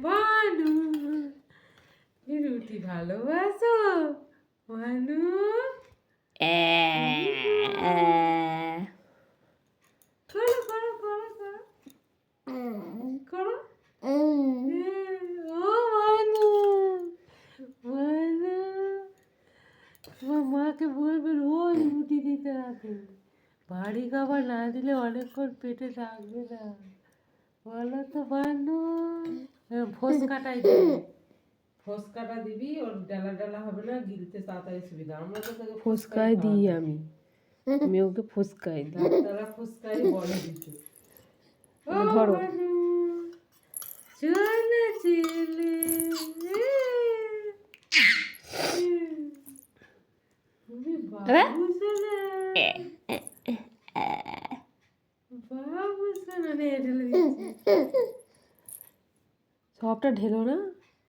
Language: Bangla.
ভানু রুটি ভালোবাসো ভানু করো করো করো করো করো ও ভানু ভানু তোমার মাকে বলবে রোজ রুটি দিতে রাতে বাড়ি খাবার না দিলে অনেকক্ষণ পেটে থাকবে না বলো তো বানু ফোস কাটাই দিবি ফোস কাটা দিবি ওর ডালা ডালা হবে না গিলতে তাড়াতাড়ি সুবিধা আমরা তো তোকে ফুসকাই দিই আমি ওকে ফুসকাই দিই ডাক্তাররা ফুসকাই বলে দিতে ও ধরো বানু চলে ছেলে বাবু সোনা বাবু সোনা রে ঢেলে দিচ্ছি সবটা ঢেলো না